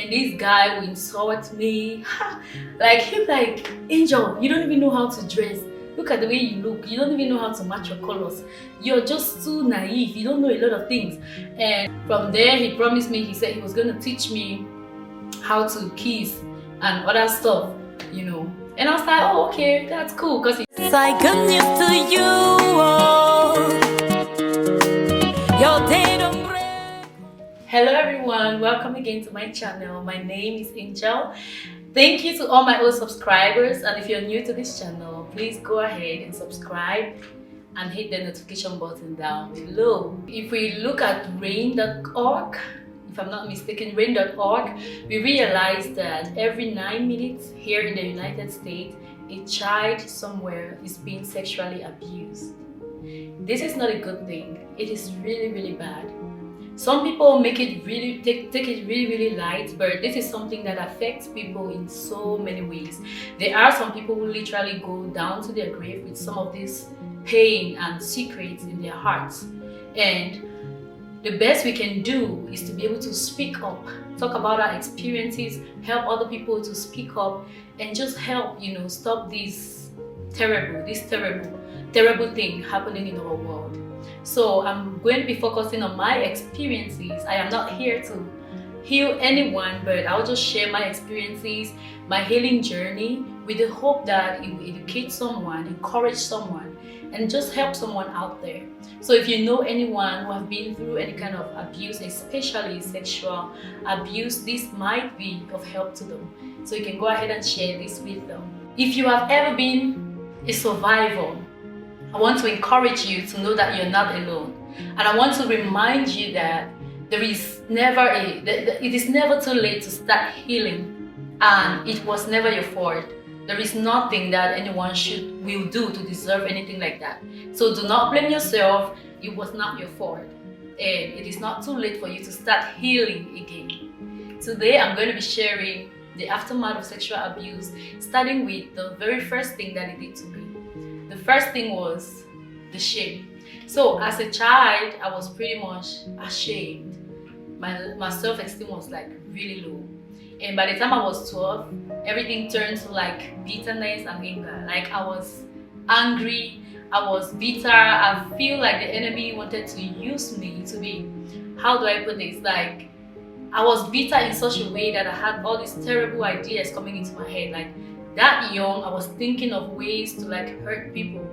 and this guy will insult me. Like he's like, Angel, you don't even know how to dress. Look at the way you look. You don't even know how to match your colors. You're just too naive. You don't know a lot of things. And from there, he promised me, he said he was going to teach me how to kiss and other stuff, you know. And I was like, oh, okay, that's cool. Because it's like good news to you. Oh. Your day don't break. Hello everyone, welcome again to my channel. My name is Angel. Thank you to all my old subscribers, and if you're new to this channel, please go ahead and subscribe and hit the notification button down below. If we look at rain.org, if I'm not mistaken, rain.org, we realize that every 9 minutes here in the United States, a child somewhere is being sexually abused. This is not a good thing. It is really, really bad. Some people make it really take it really light, but this is something that affects people in so many ways. There are some people who literally go down to their grave with some of this pain and secrets in their hearts. And the best we can do is to be able to speak up, talk about our experiences, help other people to speak up, and just help, you know, stop this terrible thing happening in our world. So I'm going to be focusing on my experiences. I am not here to heal anyone, but I'll just share my experiences, my healing journey, with the hope that it will educate someone, encourage someone, and just help someone out there. So if you know anyone who have been through any kind of abuse, especially sexual abuse, this might be of help to them. So you can go ahead and share this with them. If you have ever been a survivor, I want to encourage you to know that you're not alone. And I want to remind you that it is never too late to start healing, and it was never your fault. There is nothing that anyone will do to deserve anything like that. So do not blame yourself. It was not your fault. And it is not too late for you to start healing again. Today I'm going to be sharing the aftermath of sexual abuse, starting with the very first thing that it did to me. The first thing was the shame. So as a child, I was pretty much ashamed. My self-esteem was like really low. And by the time I was 12, everything turned to like bitterness and anger. Like I was angry, I was bitter. I feel like the enemy wanted to use me to be, how do I put this? Like I was bitter in such a way that I had all these terrible ideas coming into my head. Like that young, I was thinking of ways to like hurt people.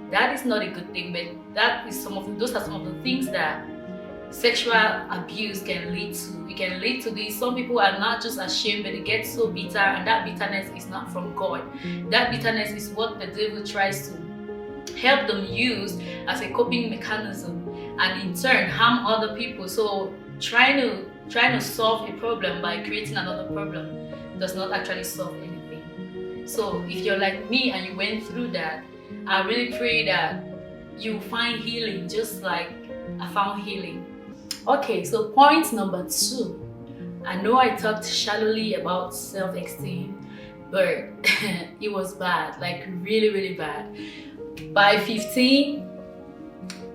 That is not a good thing, but those are some of the things that sexual abuse can lead to. It can lead to this. Some people are not just ashamed, but they get so bitter, and that bitterness is not from God. That bitterness is what the devil tries to help them use as a coping mechanism, and in turn harm other people. So trying to solve a problem by creating another problem does not actually solve anything. So if you're like me and you went through that, I really pray that you find healing just like I found healing. Okay, so point number 2. I know I talked shallowly about self-esteem, but it was bad, like really bad. By 15,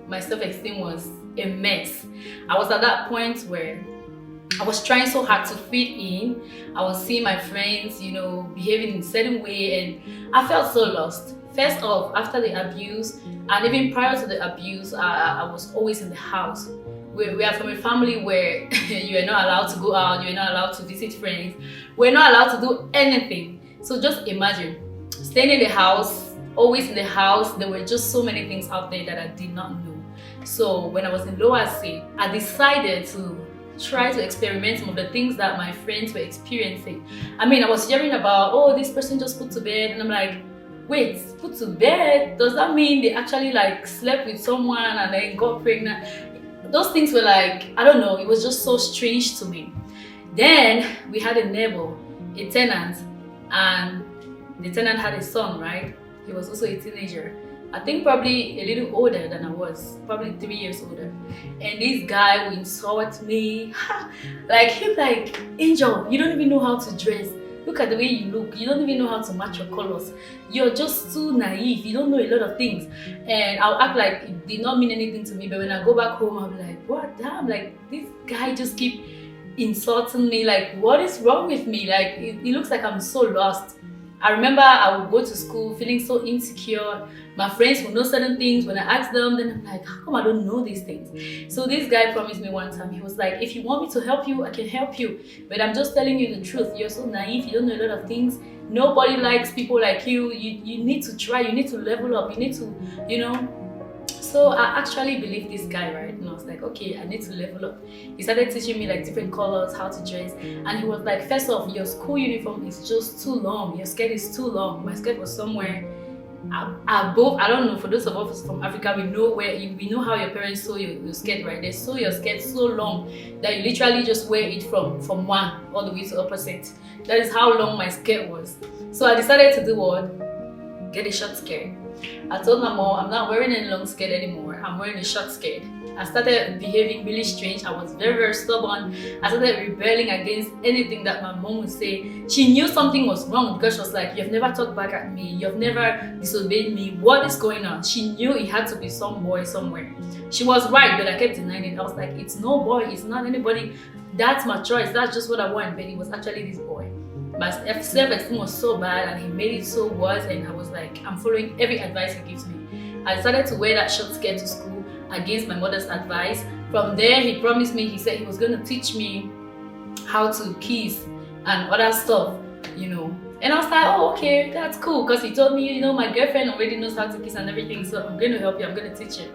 my self-esteem was a mess. I was at that point where I was trying so hard to fit in. I was seeing my friends, you know, behaving in a certain way, and I felt so lost. First off, after the abuse, and even prior to the abuse, I was always in the house. We are from a family where you are not allowed to go out, you are not allowed to visit friends, we're not allowed to do anything. So just imagine, staying in the house, always in the house. There were just so many things out there that I did not know. So when I was in lower C, I decided to try to experiment some of the things that my friends were experiencing. I mean, I was hearing about, oh, this person just put to bed, and I'm like, wait, put to bed? Does that mean they actually like slept with someone and then got pregnant? Those things were like, I don't know, it was just so strange to me. Then we had a neighbor, a tenant, and the tenant had a son, right? He was also a teenager. I think probably a little older than I was, probably 3 years older. And this guy would insult me. Like, he's like, Angel, you don't even know how to dress. Look at the way you look. You don't even know how to match your colors. You're just too naive. You don't know a lot of things. And I'll act like it did not mean anything to me. But when I go back home, I'll be like, what? Damn, like this guy just keep insulting me. Like, what is wrong with me? Like, it looks like I'm so lost. I remember I would go to school feeling so insecure. My friends would know certain things. When I asked them, then I'm like, how come I don't know these things? So this guy promised me one time, he was like, if you want me to help you, I can help you. But I'm just telling you the truth. You're so naive, you don't know a lot of things. Nobody likes people like you. You need to try, you need to level up, you need to, you know. So I actually believed this guy, right? And I was like, okay, I need to level up. He started teaching me like different colors, how to dress. And he was like, first off, your school uniform is just too long. Your skirt is too long. My skirt was somewhere above. I don't know, for those of us from Africa, we know how your parents sew your skirt, right? They sew your skirt so long that you literally just wear it from one all the way to opposite. That is how long my skirt was. So I decided to do what? Get a short skirt. I told my mom, I'm not wearing any long skirt anymore. I'm wearing a short skirt. I started behaving really strange. I was very, very stubborn. I started rebelling against anything that my mom would say. She knew something was wrong because she was like, you've never talked back at me. You've never disobeyed me. What is going on? She knew it had to be some boy somewhere. She was right, but I kept denying it. I was like, it's no boy. It's not anybody. That's my choice. That's just what I want. But it was actually this boy. My self-esteem was so bad and he made it so worse, and I was like, I'm following every advice he gives me. I decided to wear that short skirt to school against my mother's advice. From there, he promised me, he said he was going to teach me how to kiss and other stuff, you know. And I was like, oh, okay, that's cool, because he told me, you know, my girlfriend already knows how to kiss and everything, so I'm going to help you, I'm going to teach you.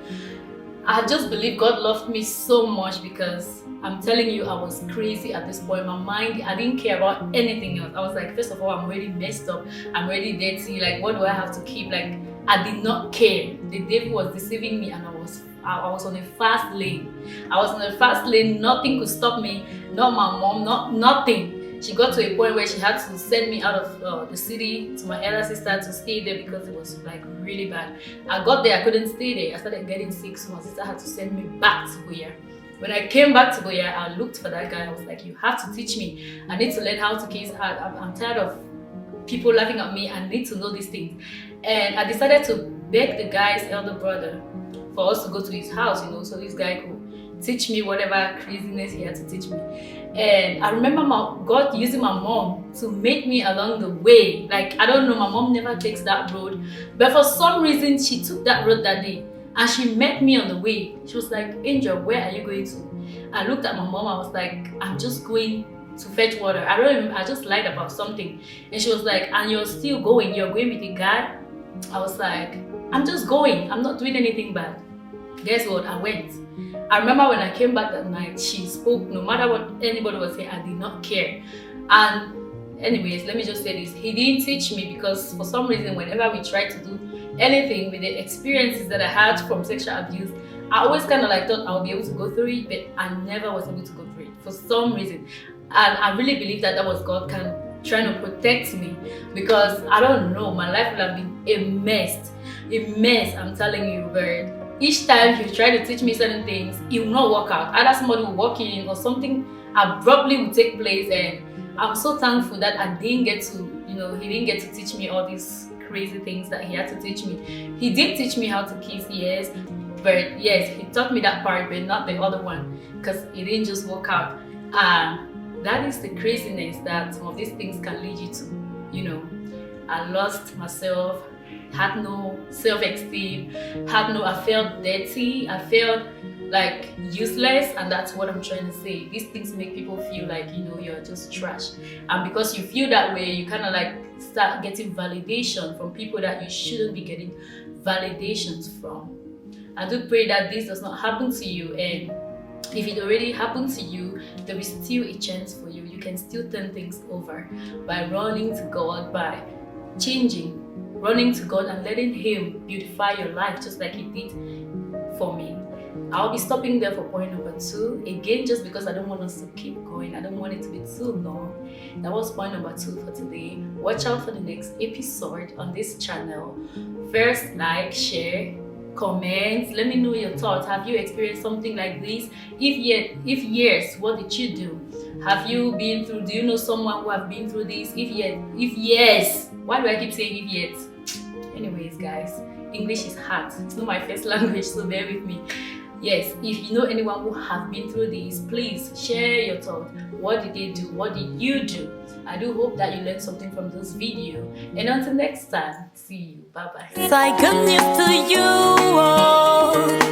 I just believe God loved me so much, because I'm telling you, I was crazy at this point. My mind, I didn't care about anything else. I was like, first of all, I'm already messed up. I'm already dirty. Like, what do I have to keep? Like, I did not care. The devil was deceiving me, and I was on a fast lane. I was on a fast lane. Nothing could stop me. Not my mom, nothing. She got to a point where she had to send me out of the city to my elder sister to stay there because it was like really bad. I got there, I couldn't stay there. I started getting sick, so my sister had to send me back to Buea. When I came back to Buea, I looked for that guy. I was like, you have to teach me. I need to learn how to kiss. I'm tired of people laughing at me. I need to know these things. And I decided to beg the guy's elder brother for us to go to his house, you know, so this guy could teach me whatever craziness he had to teach me. And I remember God using my mom to make me along the way. Like, I don't know, my mom never takes that road, but for some reason she took that road that day and she met me on the way. She was like, Angel, where are you going to? I looked at my mom, I was like, I'm just going to fetch water. I just lied about something. And she was like, and you're still going? You're going with a guy? I was like, I'm just going, I'm not doing anything bad. Guess what? I went. I remember when I came back that night, she spoke. No matter what anybody was saying, I did not care. And anyways, let me just say this. He didn't teach me because for some reason, whenever we tried to do anything with the experiences that I had from sexual abuse, I always kind of like thought I would be able to go through it, but I never was able to go through it for some reason. And I really believe that was God kind of trying to protect me, because I don't know, my life would have been a mess, I'm telling you, but each time he tried to teach me certain things, it will not work out. Either somebody will walk in or something abruptly will take place, and I'm so thankful that I didn't get to, you know, he didn't get to teach me all these crazy things that he had to teach me. He did teach me how to kiss, yes, but yes, he taught me that part, but not the other one, because it didn't just work out. That is the craziness that some of these things can lead you to. You know, I lost myself, had no self-esteem, I felt dirty, I felt like useless, and that's what I'm trying to say. These things make people feel like, you know, you're just trash, and because you feel that way, you kind of like start getting validation from people that you shouldn't be getting validations from. I do pray that this does not happen to you, and if it already happened to you, there is still a chance for you. You can still turn things over by running to God, by running to God and letting Him beautify your life just like He did for me. I'll be stopping there for point number 2. Again, just because I don't want us to keep going. I don't want it to be too long. That was point number 2 for today. Watch out for the next episode on this channel. First, like, share, comment, let me know your thoughts. Have you experienced something like this? If yes, what did you do? Have you been through, do you know someone who have been through this? If yes, why do I keep saying if yet? Anyways, guys, English is hard. It's not my first language, so bear with me. Yes, if you know anyone who have been through this, please share your thoughts. What did they do? What did you do? I do hope that you learned something from this video. And until next time, see you. Bye bye. Say good news to you. Oh.